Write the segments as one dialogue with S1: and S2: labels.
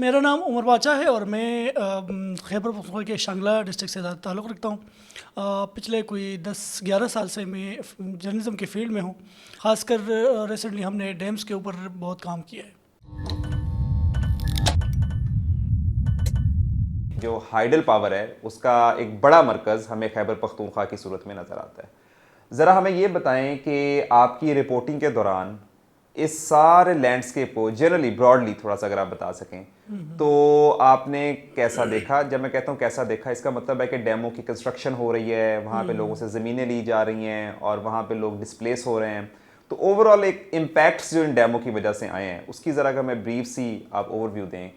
S1: میرا نام عمر باچا ہے اور میں خیبر پختونخوا کے شانگلہ ڈسٹرکٹ سے تعلق رکھتا ہوں۔ پچھلے کوئی 10-11 سال سے میں جرنلزم کے فیلڈ میں ہوں، خاص کر ریسنٹلی ہم نے ڈیمز کے اوپر بہت کام کیا ہے۔
S2: جو ہائیڈل پاور ہے اس کا ایک بڑا مرکز ہمیں خیبر پختونخوا کی صورت میں نظر آتا ہے۔ ذرا ہمیں یہ بتائیں کہ آپ کی رپورٹنگ کے دوران اس سارے لینڈسکیپ کو جنرلی براڈلی تھوڑا سا اگر آپ بتا سکیں تو آپ نے کیسا دیکھا؟ جب میں کہتا ہوں کیسا دیکھا، اس کا مطلب ہے کہ ڈیموں کی کنسٹرکشن ہو رہی ہے، وہاں پہ لوگوں سے زمینیں لی جا رہی ہیں اور وہاں پہ لوگ ڈسپلیس ہو رہے ہیں، تو اوور آل ایک امپیکٹس جو ان ڈیموں کی وجہ سے آئے ہیں اس کی ذرا اگر میں بریف سی آپ اوور ویو دیں۔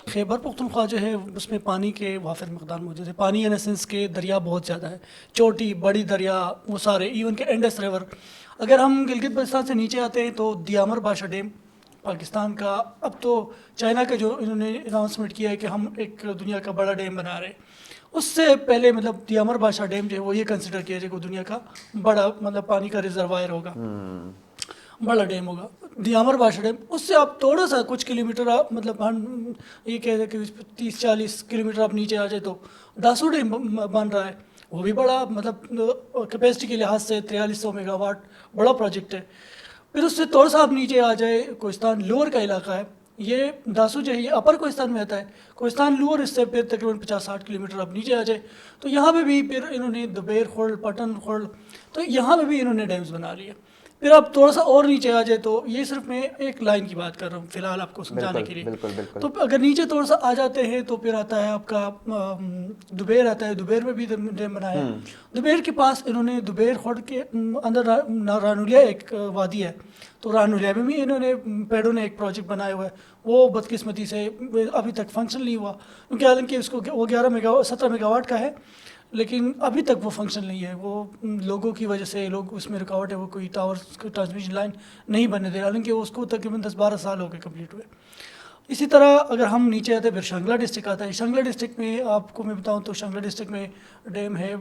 S1: خیبر پختونخوا جو ہے اس میں پانی کے وافر مقدار موجود ہے، پانی ان سینس کے دریا بہت زیادہ ہے، چھوٹی بڑی دریا وہ سارے، ایون کہ انڈس ریور۔ اگر ہم گلگت بلتستان سے نیچے آتے ہیں تو دیامر باشا ڈیم پاکستان کا، اب تو چائنا کا جو انہوں نے اناؤنسمنٹ کیا ہے کہ ہم ایک دنیا کا بڑا ڈیم بنا رہے ہیں، اس سے پہلے مطلب دیامر باشا ڈیم جو ہے وہ یہ کنسیڈر کیا جائے کہ دنیا کا بڑا مطلب پانی کا ریزروائر ہوگا، بڑا ڈیم ہوگا دیامر باشا ڈیم۔ اس سے آپ تھوڑا سا کچھ کلومیٹر آپ مطلب یہ کہہ دیں کہ 30-40 کلومیٹر آپ نیچے آ جائے تو ڈاسو ڈیم بن رہا ہے، وہ بھی بڑا مطلب کیپیسٹی کے لحاظ سے 4300 میگا واٹ بڑا پروجیکٹ ہے۔ پھر اس سے تھوڑا سا آپ نیچے آ جائے، کوہستان لوور کا علاقہ ہے، یہ داسو جو ہے یہ اپر کوہستان میں آتا ہے، کوہستان لوور اس سے پھر تقریباً 50-60 کلومیٹر آپ نیچے آ جائے تو یہاں پہ بھی پھر انہوں نے دبیر خورل، پٹن خورل، تو یہاں پہ بھی انہوں نے ڈیمز بنا لیے۔ پھر آپ تھوڑا سا اور نیچے آ جائے تو یہ صرف میں ایک لائن کی بات کر رہا ہوں فی الحال آپ کو سمجھانے کے لیے، تو اگر نیچے تھوڑا سا آ جاتے ہیں تو پھر آتا ہے آپ کا دبیر آتا ہے، دبیر میں بھی ڈیم بنایا ہے۔ دبیر کے پاس انہوں نے دبیر خورد کے اندر رانولیا ایک وادی ہے، تو رانولیا میں بھی انہوں نے پیڑوں نے ایک پروجیکٹ بنایا ہوا ہے، وہ بدقسمتی سے ابھی تک فنکشن نہیں ہوا، کیونکہ حالانکہ اس کو وہ 17 میگا واٹ کا ہے، لیکن ابھی تک وہ فنکشن نہیں ہے، وہ لوگوں کی وجہ سے لوگ اس میں رکاوٹ ہے، وہ کوئی ٹاور ٹرانسمیشن لائن نہیں بننے دے، حالانکہ اس کو تقریباً 10-12 سال ہو گئے کمپلیٹ ہوئے۔ اسی طرح اگر ہم نیچے آتے ہیں پھر شانگلہ ڈسٹرکٹ آتا ہے۔ شانگلہ ڈسٹرکٹ میں آپ کو میں بتاؤں تو شانگلہ ڈسٹرکٹ میں ڈیم ہے،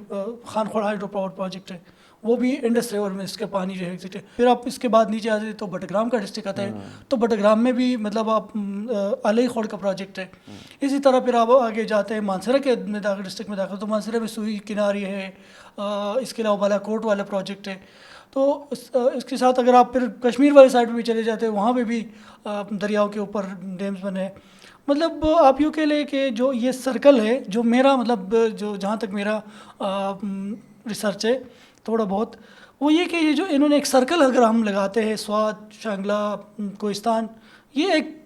S1: خان خوڑ ہائیڈرو پاور پروجیکٹ ہے، وہ بھی انڈس ریور میں اس کا پانی جو ہے ایگزٹ ہے۔ پھر آپ اس کے بعد نیچے آتے ہیں تو بٹگرام کا ڈسٹرکٹ آتا ہے، تو بٹگرام میں بھی مطلب آپ علی خوڑ کا پروجیکٹ ہے۔ اسی طرح پھر آپ آگے جاتے ہیں مانسرا کے میں داخل ڈسٹرکٹ میں داخل، تو مانسرا میں سوئی کناری ہے، اس کے علاوہ بالا کوٹ والا پروجیکٹ ہے۔ تو اس کے ساتھ اگر آپ پھر کشمیر والے سائڈ پہ بھی چلے جاتے ہیں، وہاں پہ بھی دریاؤں کے اوپر ڈیمز بنے ہیں۔ مطلب آپ یوں کہہ لیں کہ جو یہ سرکل ہے، جو میرا مطلب جو جہاں تک میرا ریسرچ ہے تھوڑا بہت، وہ یہ کہ یہ جو انہوں نے ایک سرکل اگر ہم لگاتے ہیں سوات، شانگلہ، کوہستان، یہ ایک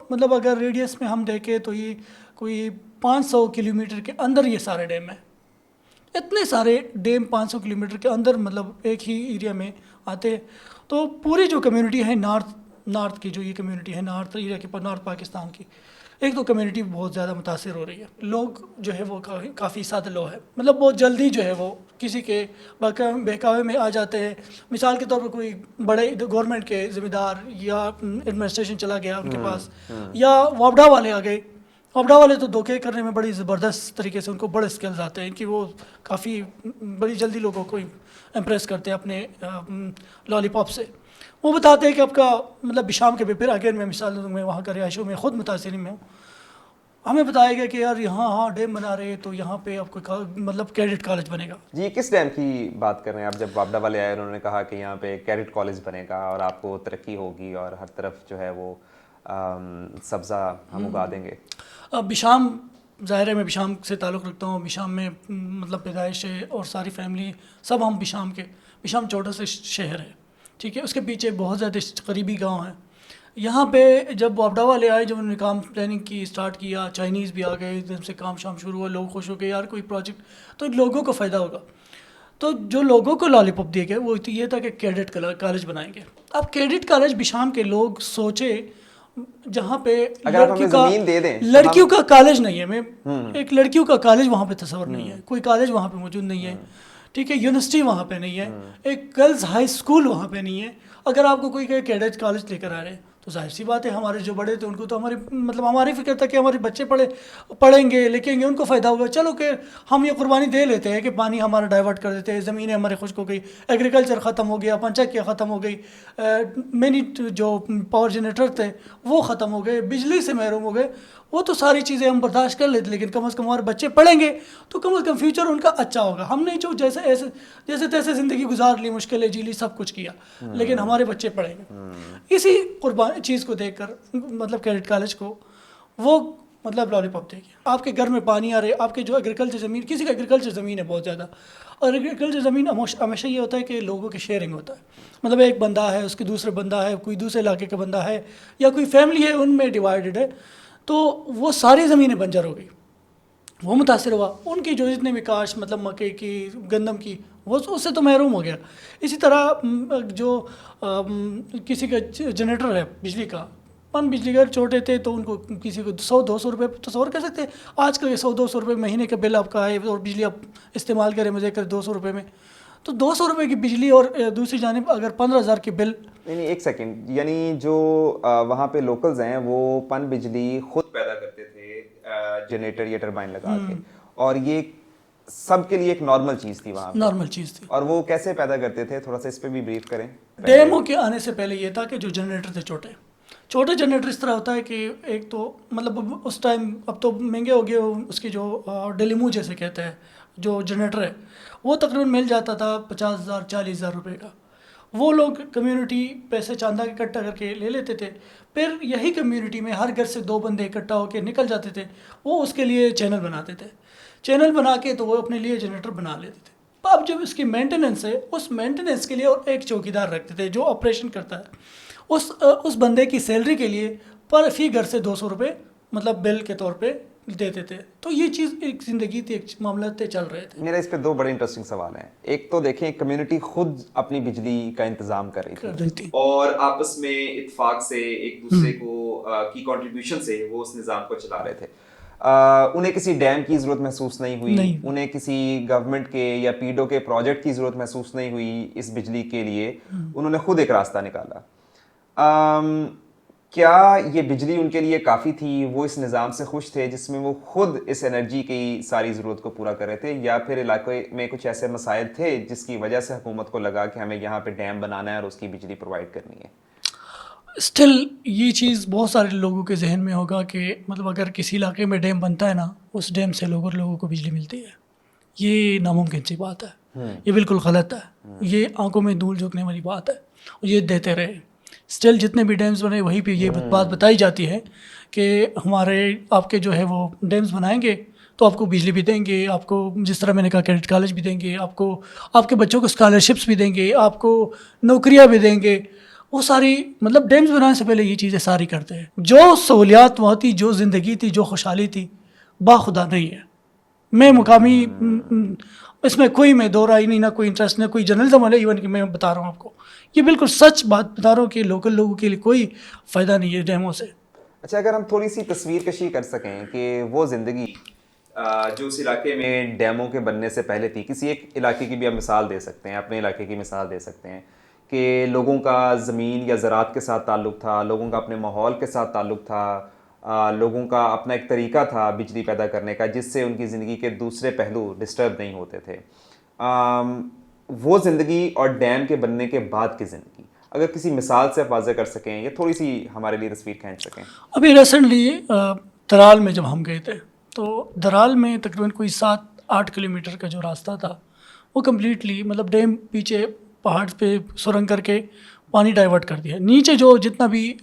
S1: مطلب اگر ریڈیس میں ہم دیکھیں تو یہ کوئی 500 کلومیٹر کے اندر یہ سارے ڈیم ہیں، اتنے سارے ڈیم 500 کلومیٹر کے اندر مطلب ایک ہی ایریا میں آتے ہیں۔ تو پوری جو کمیونٹی ہے نارتھ کی، جو یہ کمیونٹی ہے نارتھ ایریا کے نارتھ پاکستان کی، ایک تو کمیونٹی بہت زیادہ متاثر ہو رہی ہے، لوگ جو ہے وہ کافی سادہ لو ہے، مطلب بہت جلدی جو ہے وہ کسی کے بہکاوے میں آ جاتے ہیں۔ مثال کے طور پر کوئی بڑے گورنمنٹ کے ذمہ دار یا ایڈمنسٹریشن چلا گیا ان کے پاس، یا واپڈا والے آ گئے، واپڈا والے تو دھوکے کرنے میں بڑی زبردست طریقے سے ان کو بڑے اسکلز آتے ہیں کہ وہ کافی بڑی جلدی لوگوں کو امپریس کرتے ہیں اپنے لالی پاپ سے۔ وہ بتاتے ہیں کہ آپ کا مطلب بشام کے پھر اگین میں مثال دوں، میں وہاں کا رہائشوں میں خود متاثر میں ہوں، ہمیں بتایا گیا کہ یار یہاں ڈیم بنا رہے ہیں تو یہاں پہ آپ کو مطلب کیڈٹ کالج بنے گا۔
S2: جی کس ڈیم کی بات کر رہے ہیں آپ؟ جب واپڈا والے آئے انہوں نے کہا کہ یہاں پہ کیڈٹ کالج بنے گا اور آپ کو ترقی ہوگی اور ہر طرف جو ہے وہ سبزہ ہم اگا دیں گے۔
S1: بشام ظاہر ہے میں بشام سے تعلق رکھتا ہوں، بشام میں مطلب پیدائش ہے اور ساری فیملی سب ہم بشام کے، بشام چھوٹا سا شہر ہے، ٹھیک ہے، اس کے پیچھے بہت زیادہ قریبی گاؤں ہیں۔ یہاں پہ جب واپڈا والے آئے، جب انہوں نے کام پلاننگ کی اسٹارٹ کیا، چائنیز بھی آ گئے، جب سے کام شام شروع ہوا، لوگ خوش ہو گئے یار کوئی پروجیکٹ تو لوگوں کو فائدہ ہوگا، تو جو لوگوں کو لالی پاپ دیے گئے وہ یہ تھا کہ کیڈٹ کالج بنائیں گے۔ اب کیڈٹ کالج بشام کے لوگ سوچے جہاں پہ لڑکیوں کا کالج نہیں ہے، میں ایک لڑکیوں کا کالج وہاں پہ تصور نہیں ہے، کوئی کالج وہاں پہ موجود نہیں ہے، ٹھیک ہے، یونیورسٹی وہاں پہ نہیں ہے، ایک گرلز ہائی اسکول وہاں پہ نہیں ہے۔ اگر آپ کو کوئی کیڈٹ کالج لے کر آ رہے ہیں تو ظاہر سی بات ہے ہمارے جو بڑے تھے ان کو تو ہماری مطلب ہماری فکر تھا کہ ہمارے بچے پڑھیں گے لکھیں گے ان کو فائدہ ہوگا. چلو کہ ہم یہ قربانی دے لیتے ہیں کہ پانی ہمارا ڈائیورٹ کر دیتے ہیں, زمینیں ہماری خشک ہو گئی, ایگریکلچر ختم ہو گیا, پنچکیا ختم ہو گئی, مینی جو پاور جنریٹر تھے وہ ختم ہو گئے, بجلی سے محروم ہو گئے. وہ تو ساری چیزیں ہم برداشت کر لیتے, لیکن کم از کم ہمارے بچے پڑھیں گے تو کم از کم فیوچر ان کا اچھا ہوگا. ہم نے جو جیسے تیسے زندگی گزار لی, مشکلیں جی لی, سب کچھ کیا, لیکن ہمارے بچے پڑھیں گے. اسی چیز کو دیکھ کر مطلب کیڈٹ کالج کو وہ مطلب لالی پاپ دے گیا. آپ کے گھر میں پانی آ رہے, آپ کے جو ایگریکلچر زمین, کسی کا ایگریکلچر زمین ہے بہت زیادہ, اور ایگریکلچر زمین ہمیشہ یہ ہوتا ہے کہ لوگوں کی شیئرنگ ہوتا ہے. مطلب ایک بندہ ہے, اس کے دوسرے بندہ ہے, کوئی دوسرے علاقے کا بندہ ہے, یا کوئی فیملی ہے ان میں ڈیوائیڈڈ ہے, تو وہ ساری زمینیں بنجر ہو گئی, وہ متاثر ہوا. ان کی جو جتنے بھی کاشت مطلب مکئی کی, گندم کی, وہ اس سے تو محروم ہو گیا. اسی طرح جو کسی کا جنریٹر ہے بجلی کا, پن بجلی گھر چھوٹے تھے تو ان کو کسی کو 100-200 روپے تصور کر سکتے ہیں. آج کل 100-200 روپے مہینے کا بل آپ کا ہے, اور بجلی آپ استعمال کریں مزے کر 200 روپے میں, تو 200 روپے کی بجلی, اور دوسری جانب اگر 15,000 کی بل.
S2: نہیں ایک سیکنڈ, یعنی جو وہاں پہ لوکلز ہیں وہ پن بجلی خود پیدا کرتے تھے جنریٹر یا ٹربائن لگا کے, اور یہ سب کے لیے ایک نارمل چیز تھی وہاں پہ,
S1: نارمل چیز تھی.
S2: اور وہ کیسے پیدا کرتے تھے, تھوڑا سا اس پہ بھی بریف کریں.
S1: ڈیمو کے آنے سے پہلے یہ تھا کہ جو جنریٹر تھے چھوٹے جنریٹر اس طرح ہوتا ہے کہ ایک تو مطلب اس ٹائم, اب تو مہنگے ہو گئے, اس کی جو ڈیلیمو جیسے کہتے ہیں جو جنریٹر ہے, وہ تقریباً مل جاتا تھا 50,000-40,000 روپے کا. وہ لوگ کمیونٹی پیسے چاندہ اکٹھا کر کے لے لیتے تھے, پھر یہی کمیونٹی میں ہر گھر سے 2 بندے اکٹھا ہو کے نکل جاتے تھے, وہ اس کے لیے چینل بناتے تھے. چینل بنا کے تو وہ اپنے لیے جنریٹر بنا لیتے تھے. اب جب اس کی مینٹیننس ہے, اس مینٹیننس کے لیے اور ایک چوکیدار رکھتے تھے جو آپریشن کرتا ہے. اس بندے کی سیلری کے لیے پر فی گھر سے 200 روپے مطلب بل کے طور پہ دیتے تھے. تو یہ چیز ایک زندگی تھی, ایک معاملات چل رہے تھے.
S2: میرا اس پہ 2 بڑے انٹرسٹنگ سوال ہیں. ایک تو دیکھیں کمیونٹی خود اپنی بجلی کا انتظام کر رہی تھی, اور آپس میں اتفاق سے ایک دوسرے کو کی کنٹریبیوشن سے وہ اس نظام کو چلا رہے تھے. انہیں کسی ڈیم کی ضرورت محسوس نہیں ہوئی, انہیں کسی گورنمنٹ کے یا پیڈو کے پروجیکٹ کی ضرورت محسوس نہیں ہوئی اس بجلی کے لیے. انہوں نے خود ایک راستہ نکالا. کیا یہ بجلی ان کے لیے کافی تھی؟ وہ اس نظام سے خوش تھے جس میں وہ خود اس انرجی کی ساری ضرورت کو پورا کر رہے تھے, یا پھر علاقے میں کچھ ایسے مسائل تھے جس کی وجہ سے حکومت کو لگا کہ ہمیں یہاں پہ ڈیم بنانا ہے اور اس کی بجلی پرووائڈ کرنی ہے؟
S1: اسٹل یہ چیز بہت سارے لوگوں کے ذہن میں ہوگا کہ مطلب اگر کسی علاقے میں ڈیم بنتا ہے نا, اس ڈیم سے لوگوں کو بجلی ملتی ہے. یہ ناممکن سی بات ہے, یہ بالکل غلط ہے, یہ آنکھوں میں دھول جھونکنے والی بات ہے, اور یہ دیتے رہے. اسٹل جتنے بھی ڈیمز بنے وہیں پہ یہ بات بتائی جاتی ہے کہ ہمارے آپ کے جو ہے وہ ڈیمز بنائیں گے تو آپ کو بجلی بھی دیں گے, آپ کو جس طرح میں نے کہا کیڈٹ کالج بھی دیں گے, آپ کو آپ کے بچوں کو اسکالرشپس بھی دیں گے, آپ کو نوکریاں بھی دیں گے. وہ ساری مطلب ڈیمز بنانے سے پہلے یہ چیزیں ساری کرتے ہیں. جو سہولیات وہاں تھی, جو زندگی تھی, جو خوشحالی تھی, باخدا نہیں ہے. میں مقامی اس میں کوئی میں دو رائے نہیں, نہ کوئی انٹرسٹ, نہ کوئی جرنلزم ہے. ایون کہ میں بتا رہا ہوں آپ کو, یہ بالکل سچ بات بتا رہا ہوں کہ لوکل لوگوں کے لیے کوئی فائدہ نہیں ہے ڈیموں سے.
S2: اچھا, اگر ہم تھوڑی سی تصویر کشی کر سکیں کہ وہ زندگی جو اس علاقے میں ڈیموں کے بننے سے پہلے تھی, کسی ایک علاقے کی بھی ہم مثال دے سکتے ہیں, اپنے علاقے کی مثال دے سکتے ہیں کہ لوگوں کا زمین یا زراعت کے ساتھ تعلق تھا, لوگوں کا اپنے ماحول کے ساتھ تعلق تھا, لوگوں کا اپنا ایک طریقہ تھا بجلی پیدا کرنے کا جس سے ان کی زندگی کے دوسرے پہلو ڈسٹرب نہیں ہوتے تھے. وہ زندگی اور ڈیم کے بننے کے بعد کی زندگی اگر کسی مثال سے واضح کر سکیں یا تھوڑی سی ہمارے لیے تصویر کھینچ سکیں.
S1: ابھی ریسنٹلی درال میں جب ہم گئے تھے تو درال میں تقریباً کوئی 7-8 کلومیٹر کا جو راستہ تھا وہ کمپلیٹلی مطلب ڈیم پیچھے پہاڑ پہ سرنگ کر کے پانی ڈائیورٹ کر دیا. نیچے جو جتنا بھی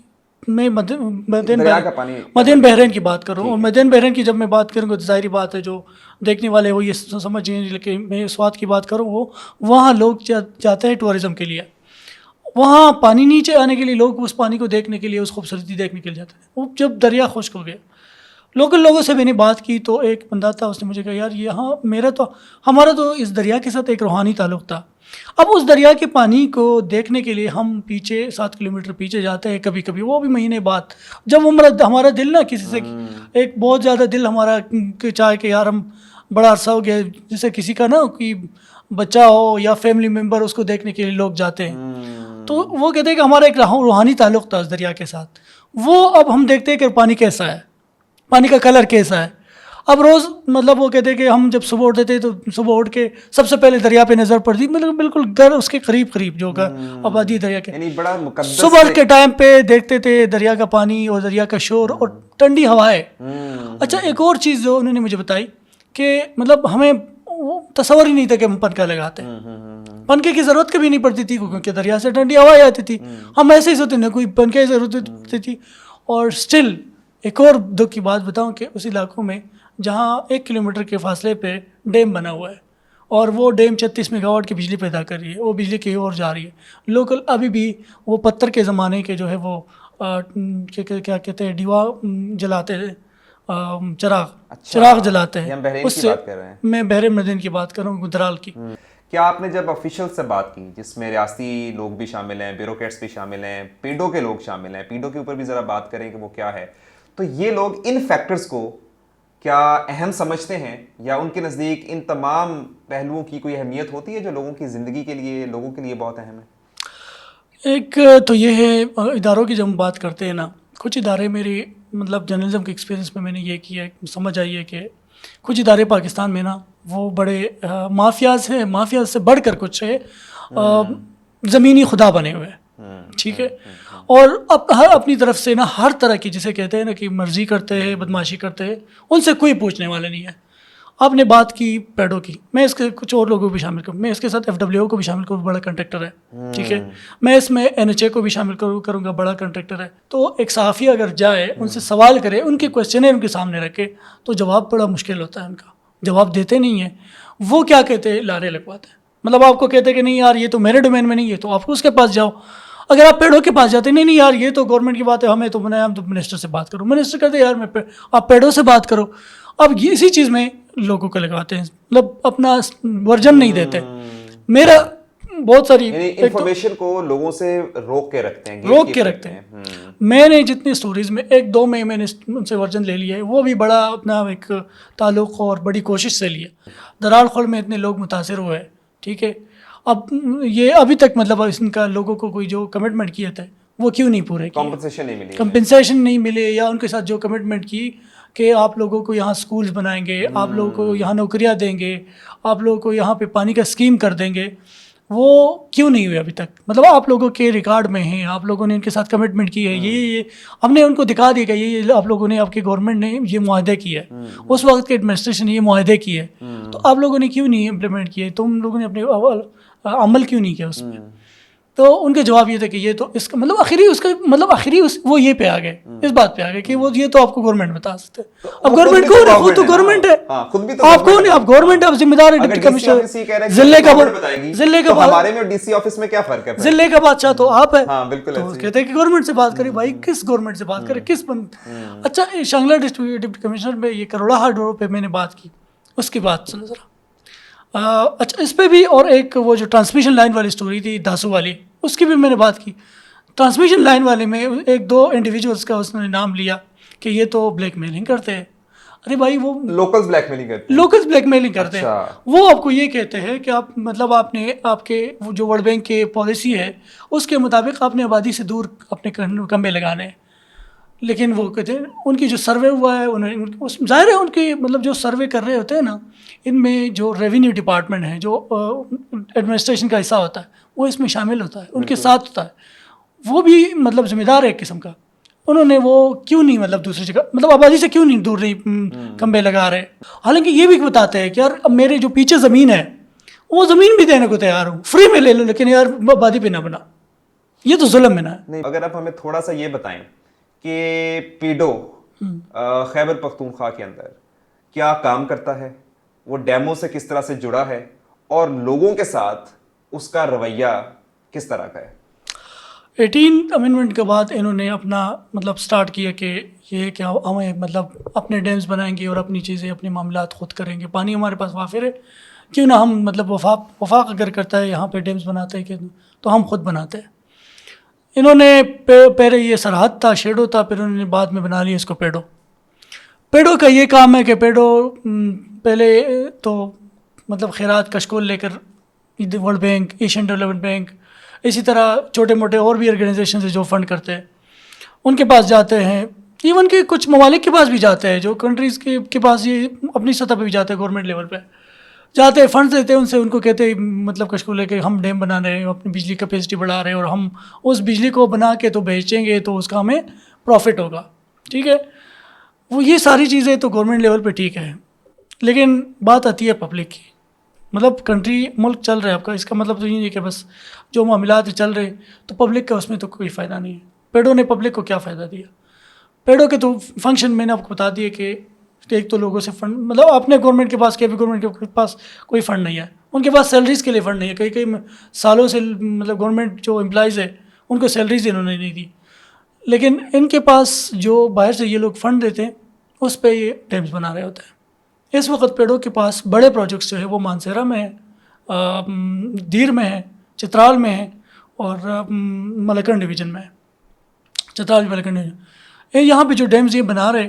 S1: میں مدین بحرین کی بات کروں, اور مدین بحرین کی جب میں بات کروں گا تو ظاہری بات ہے جو دیکھنے والے وہ یہ سمجھیں, لیکن میں سوات کی بات کروں وہ وہاں لوگ جاتے ہیں ٹورزم کے لیے. وہاں پانی نیچے آنے کے لیے لوگ اس پانی کو دیکھنے کے لیے, اس خوبصورتی دیکھنے کے لیے جاتے ہیں. وہ جب دریا خشک ہو گیا, لوکل لوگوں سے میں نے بات کی تو ایک بندہ تھا, اس نے مجھے کہا یار یہاں ہمارا تو اس دریا کے ساتھ ایک روحانی تعلق تھا. اب اس دریا کے پانی کو دیکھنے کے لیے ہم پیچھے 7 کلومیٹر پیچھے جاتے ہیں کبھی کبھی, وہ بھی مہینے بعد, جب ہمارا دل نا کسی سے ایک بہت زیادہ دل ہمارا چاہے کہ یار ہم بڑا عرصہ ہو گیا, جیسے کسی کا نا کوئی بچہ ہو یا فیملی ممبر, اس کو دیکھنے کے لیے لوگ جاتے ہیں. تو وہ کہتے ہیں کہ ہمارا ایک روحانی تعلق تھا اس دریا کے ساتھ. وہ اب ہم دیکھتے ہیں کہ پانی کیسا ہے, پانی کا کلر کیسا ہے. اب روز مطلب وہ کہتے ہیں کہ ہم جب صبح اٹھتے تھے تو صبح اٹھ کے سب سے پہلے دریا پہ نظر پڑتی, مطلب بالکل گھر اس کے قریب جو گھر آبادی دریا کے,
S2: یعنی بڑا مقدس
S1: صبح کے ٹائم پہ دیکھتے تھے دریا کا پانی اور دریا کا شور اور ٹھنڈی ہوائیں. اچھا ایک اور چیز جو انہوں نے مجھے بتائی کہ مطلب ہمیں تصور ہی نہیں تھا کہ ہم پنکھا لگاتے ہیں. پنکھے کی ضرورت کبھی نہیں پڑتی تھی کیونکہ دریا سے ٹھنڈی ہوائیں آتی تھی, ہم ایسے ہی سوتے نہ کوئی پنکھے کی ضرورت پڑتی تھی. اور اسٹل ایک اور دکھ کی بات بتاؤں کہ اس علاقوں میں جہاں 1 کلومیٹر کے فاصلے پہ ڈیم بنا ہوا ہے اور وہ ڈیم 36 میگا واٹ کی بجلی پیدا کر رہی ہے, وہ بجلی کہیں اور جا رہی ہے. لوکل ابھی بھی وہ پتھر کے زمانے کے جو ہے وہ کیا کہتے ہیں ڈیوا جلاتے ہیں, چراغ جلاتے ہیں. اس سے میں بحر مدین کی بات کر رہا ہوں, گدرال کی.
S2: کیا آپ نے جب آفیشیل سے بات کی جس میں ریاستی لوگ بھی شامل ہیں, بیوروکریٹس بھی شامل ہیں, پیڈو کے لوگ شامل ہیں, پیڈو کے اوپر بھی ذرا بات کریں کہ وہ کیا ہے, تو یہ لوگ ان فیکٹرز کو کیا اہم سمجھتے ہیں یا ان کے نزدیک ان تمام پہلوؤں کی کوئی اہمیت ہوتی ہے جو لوگوں کی زندگی کے لیے, لوگوں کے لیے بہت اہم ہے؟
S1: ایک تو یہ ہے اداروں کی جب ہم بات کرتے ہیں نا, کچھ ادارے میری مطلب جرنلزم کے ایکسپیرینس میں نے یہ کیا ہے, سمجھ آئی ہے کہ کچھ ادارے پاکستان میں نا وہ بڑے مافیاز ہیں, مافیاز سے بڑھ کر کچھ ہے زمینی خدا بنے ہوئے ہیں, ٹھیک ہے. اور اب ہر اپنی طرف سے نا ہر طرح کی جسے کہتے ہیں نا کہ مرضی کرتے ہیں, بدماشی کرتے ہیں, ان سے کوئی پوچھنے والا نہیں ہے. آپ نے بات کی پیڈو کی, میں اس کے کچھ اور لوگوں کو بھی شامل کروں, میں اس کے ساتھ FWO کو بھی شامل کروں, بڑا کنٹریکٹر ہے, ٹھیک ہے. میں اس میں NHA کو بھی شامل کروں گا, بڑا کنٹریکٹر ہے. تو ایک صحافی اگر جائے ان سے سوال کرے, ان کے کوشچن ان کے سامنے رکھے, تو جواب بڑا مشکل ہوتا ہے ان کا, جواب دیتے نہیں ہیں. وہ کیا کہتے ہیں, لارے لگواتے ہیں. مطلب آپ کو کہتے ہیں کہ نہیں یار یہ تو میرے ڈومین میں نہیں ہے, تو آپ اس کے پاس جاؤ. اگر آپ پیڈو کے پاس جاتے نہیں یار یہ تو گورنمنٹ کی بات ہے, ہمیں تو بنایا, ہم تو منسٹر سے بات کرو. منسٹر کہتے ہیں یار آپ پیڈو سے بات کرو. اب یہ اسی چیز میں لوگوں کو لگاتے ہیں, مطلب اپنا ورژن نہیں دیتے. میرا بہت ساری
S2: انفارمیشن کو لوگوں سے روک کے رکھتے ہیں,
S1: میں نے جتنی سٹوریز میں 1-2 میں نے ان سے ورژن لے لیا ہے, وہ بھی بڑا اپنا ایک تعلق اور بڑی کوشش سے لیا. درال خل میں اتنے لوگ متاثر ہوئے ہیں, ٹھیک ہے. اب یہ ابھی تک مطلب ان کا لوگوں کو کوئی جو کمٹمنٹ کیا تھا وہ کیوں نہیں پورے کیے, کمپنسیشن نہیں ملے, یا ان کے ساتھ جو کمٹمنٹ کی کہ آپ لوگوں کو یہاں سکولز بنائیں گے, آپ لوگوں کو یہاں نوکریاں دیں گے, آپ لوگوں کو یہاں پہ پانی کا اسکیم کر دیں گے, وہ کیوں نہیں ہوئے ابھی تک. مطلب آپ لوگوں کے ریکارڈ میں ہیں, آپ لوگوں نے ان کے ساتھ کمٹمنٹ کی ہے, یہ ہم نے ان کو دکھا دیا کہ یہ آپ لوگوں نے, آپ کی گورنمنٹ نے یہ معاہدے کیے ہے, اس وقت کے ایڈمنسٹریشن نے یہ معاہدے کیے, تو آپ لوگوں نے کیوں نہیں امپلیمنٹ کیے, تم لوگوں نے اپنے عمل کیوں نہیں کیا اس میں. تو ان کے جواب یہ تھا کہ یہ تو اس کا مطلب آخری وہ یہ پہ آ گئے, اس بات پہ آ گئے کہ وہ یہ تو آپ کو گورنمنٹ بتا سکتے. اب گورنمنٹ کون ہے, خود تو گورنمنٹ ہے, آپ کون ہے, آپ گورنمنٹ, آپ ذمہ دار ہے, ڈپٹی کمشنر, ضلع کا بادشاہ تو آپ ہے. تو کہتے ہیں کہ گورنمنٹ سے بات کریں. بھائی کس گورنمنٹ سے بات کریں, کس اچھا شانگلہ ڈپٹی کمشنر میں یہ کروڑا ہاٹ روڈ پہ میں نے بات کی, اس کی بات سنو ذرا. اچھا اس پہ بھی, اور ایک وہ جو ٹرانسمیشن لائن والی سٹوری تھی داسو والی, اس کی بھی میں نے بات کی. ٹرانسمیشن لائن والے میں 1-2 انڈیویجولس کا اس نے نام لیا کہ یہ تو بلیک میلنگ کرتے ہیں. ارے بھائی وہ لوکلز بلیک میلنگ کرتے ہیں. وہ آپ کو یہ کہتے ہیں کہ آپ مطلب آپ کے جو ورلڈ بینک کے پالیسی ہے اس کے مطابق آپ نے آبادی سے دور اپنے کمبے لگانے ہیں. لیکن وہ کہتے ہیں ان کی جو سروے ہوا ہے, ظاہر ہے ان کے مطلب جو سروے کر رہے ہوتے ہیں نا, ان میں جو ریونیو ڈپارٹمنٹ ہے, جو ایڈمنسٹریشن کا حصہ ہوتا ہے, وہ اس میں شامل ہوتا ہے, ان کے ساتھ ہوتا ہے. وہ بھی مطلب ذمہ دار ہے ایک قسم کا. انہوں نے وہ کیوں نہیں مطلب دوسری جگہ مطلب آبادی سے کیوں نہیں دور نہیں کمبے لگا رہے. حالانکہ یہ بھی بتاتے ہیں کہ یار اب میرے جو پیچھے زمین ہے وہ زمین بھی دینے کو تیار ہوں, فری میں لے لو, لیکن یار آبادی پہ نہ بنا, یہ تو ظلم ہے نا.
S2: اگر آپ ہمیں تھوڑا سا یہ بتائیں کہ پیڈو خیبر پختونخوا کے اندر کیا کام کرتا ہے, وہ ڈیمو سے کس طرح سے جڑا ہے, اور لوگوں کے ساتھ اس کا رویہ کس طرح کا ہے.
S1: 18 امینڈمنٹ کے بعد انہوں نے اپنا مطلب سٹارٹ کیا کہ یہ کہ ہمیں مطلب اپنے ڈیمز بنائیں گے اور اپنی چیزیں, اپنے معاملات خود کریں گے. پانی ہمارے پاس وافر ہے, کیوں نہ ہم مطلب وفاق اگر کرتا ہے یہاں پہ ڈیمز بناتے ہیں کہ تو ہم خود بناتے ہیں. انہوں نے پہلے یہ سرحد تھا, شیڈو تھا, پھر انہوں نے بعد میں بنا لیا اس کو پیڈو. پیڈو کا یہ کام ہے کہ پیڈو پہلے تو مطلب خیرات کشکول لے کر world bank, Asian development bank, اسی طرح چھوٹے موٹے اور بھی آرگنائزیشن جو فنڈ کرتے ہیں ان کے پاس جاتے ہیں، ایون کہ کچھ ممالک کے پاس بھی جاتے ہیں، جو کنٹریز کے پاس یہ اپنی سطح پہ بھی جاتے ہیں، گورنمنٹ لیول پہ جاتے ہیں، فنڈز دیتے ہیں ان کو کہتے ہیں مطلب کشکول ہے کہ ہم ڈیم بنا رہے ہیں، اپنی بجلی کیپیسٹی بڑھا رہے ہیں، اور ہم اس بجلی کو بنا کے تو بیچیں گے تو اس کا ہمیں پروفٹ ہوگا، ٹھیک ہے. وہ یہ ساری چیزیں تو گورنمنٹ لیول پہ ٹھیک ہے، لیکن بات آتی ہے پبلک کی. مطلب کنٹری ملک چل رہا ہے آپ کا، اس کا مطلب تو یہ نہیں کہ بس جو معاملات چل رہے تو پبلک کا اس میں تو کوئی فائدہ نہیں ہے. پیڈو نے پبلک کو کیا فائدہ دیا؟ پیڈو کے تو فنکشن میں نے آپ کو بتا دیے کہ ایک تو لوگوں سے فنڈ، مطلب اپنے گورنمنٹ کے پاس، کے بھی گورنمنٹ کے پاس کوئی فنڈ نہیں ہے، ان کے پاس سیلریز کے لیے فنڈ نہیں ہے. کئی سالوں سے مطلب گورنمنٹ جو امپلائیز ہے ان کو سیلریز انہوں نے نہیں دی، لیکن ان کے پاس جو باہر سے یہ لوگ فنڈ دیتے ہیں اس پہ یہ ڈیمز بنا رہے ہوتے ہیں. اس وقت پیڈو کے پاس بڑے پروجیکٹس جو ہے وہ مانسیرا میں ہے، دیر میں ہے، چترال میں ہے، اور ملکن ڈویژن میں ہے. چترال ملکن ڈویژن یہاں پہ جو ڈیمز یہ بنا رہے،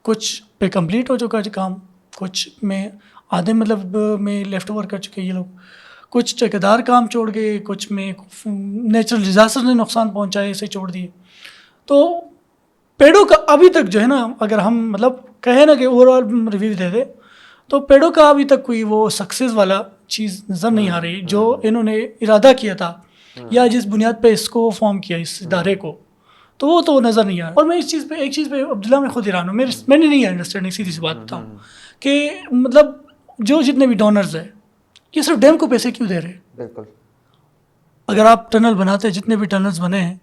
S1: کچھ پہ کمپلیٹ ہو چکا کام، کچھ میں آدھے مطلب میں لیفٹ اوور کر چکے یہ لوگ، کچھ ٹھیکیدار کام چھوڑ گئے، کچھ میں نیچرل ڈیزاسٹر نے نقصان پہنچائے اسے چھوڑ دیے. تو پیڈو کا ابھی تک جو ہے نا، اگر ہم مطلب کہیں نا کہ اوور آل ریویو دے دے تو پیڈو کا ابھی تک کوئی وہ سکسیز والا چیز نظر نہیں آ رہی جو انہوں نے ارادہ کیا تھا یا جس بنیاد پہ اس کو فارم کیا اس ادارے کو، تو وہ تو نظر نہیں آ رہا. اور میں اس چیز پہ ایک چیز پہ عبداللہ میں خود حیران ہوں، میں نے نہیں انڈرسٹینڈنگ، سیدھی سی بات بتاؤں کہ مطلب جو جتنے بھی ڈونرز ہیں یہ صرف ڈیم کو پیسے کیوں دے رہے؟
S2: بالکل.
S1: اگر آپ ٹنل بناتے ہیں، جتنے بھی ٹنلز بنے ہیں،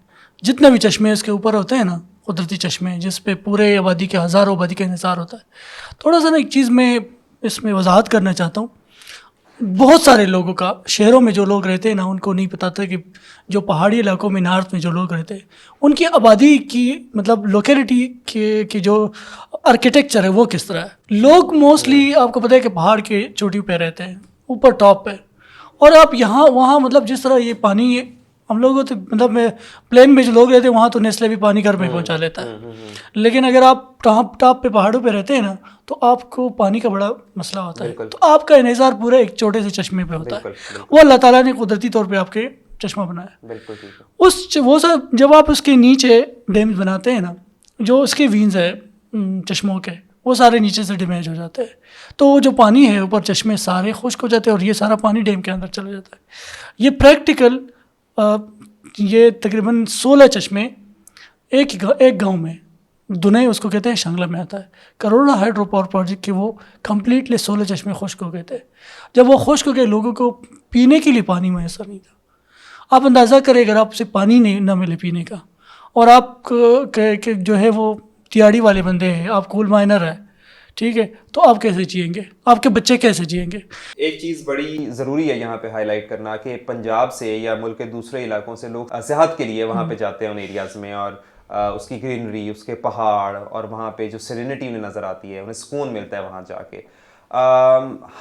S1: جتنے بھی چشمے اس کے اوپر ہوتے ہیں نا، قدرتی چشمے جس پہ پورے آبادی کے ہزاروں آبادی کا انحصار ہوتا ہے، تھوڑا سا نا ایک چیز میں اس میں وضاحت کرنا چاہتا ہوں. بہت سارے لوگوں کا، شہروں میں جو لوگ رہتے ہیں نا ان کو نہیں پتہ تھا کہ جو پہاڑی علاقوں میں نارتھ میں جو لوگ رہتے ہیں ان کی آبادی کی مطلب لوکیلٹی کی جو آرکیٹیکچر ہے وہ کس طرح ہے. لوگ موسٹلی آپ کو پتہ ہے کہ پہاڑ کے چوٹی پہ رہتے ہیں، اوپر ٹاپ پہ، اور آپ یہاں وہاں مطلب جس طرح یہ پانی ہم لوگوں تو مطلب میں پلین میں جو لوگ رہتے ہیں وہاں تو نیسلے بھی پانی گھر میں پہنچا لیتا ہے، لیکن اگر آپ ٹاپ پہ پہاڑوں پہ رہتے ہیں نا تو آپ کو پانی کا بڑا مسئلہ ہوتا ہے. تو آپ کا انحصار پورا ایک چھوٹے سے چشمے پہ ہوتا ہے، وہ اللہ تعالیٰ نے قدرتی طور پہ آپ کے چشمہ بنایا. وہ سب جب آپ اس کے نیچے ڈیمز بناتے ہیں نا، جو اس کے وینز ہے چشموں کے، وہ سارے نیچے سے ڈیمیج ہو جاتے ہیں، تو جو پانی ہے اوپر چشمے سارے خشک ہو جاتے ہیں اور یہ سارا پانی ڈیم کے اندر چلا جاتا ہے. یہ پریکٹیکل یہ تقریباً 16 چشمے ایک گاؤں میں، دنئی اس کو کہتے ہیں، شنگلہ میں آتا ہے، کروڑا ہائیڈرو پاور پروجیکٹ کے وہ کمپلیٹلی 16 چشمے خشک ہو گئے تھے. جب وہ خشک ہو گئے لوگوں کو پینے کے لیے پانی میسر نہیں تھا. آپ اندازہ کریں اگر آپ سے پانی نہیں نہ ملے پینے کا، اور آپ جو ہے وہ تیاڑی والے بندے ہیں، آپ کول مائنر ہے، ٹھیک ہے، تو آپ کیسے جئیں گے؟ آپ کے بچے کیسے جئیں گے؟
S2: ایک چیز بڑی ضروری ہے یہاں پہ ہائی لائٹ کرنا کہ پنجاب سے یا ملک کے دوسرے علاقوں سے لوگ سیاحت کے لیے وہاں پہ جاتے ہیں ان ایریاز میں، اور اس کی گرینری، اس کے پہاڑ، اور وہاں پہ جو سیرینٹی انہیں نظر آتی ہے، انہیں سکون ملتا ہے وہاں جا کے.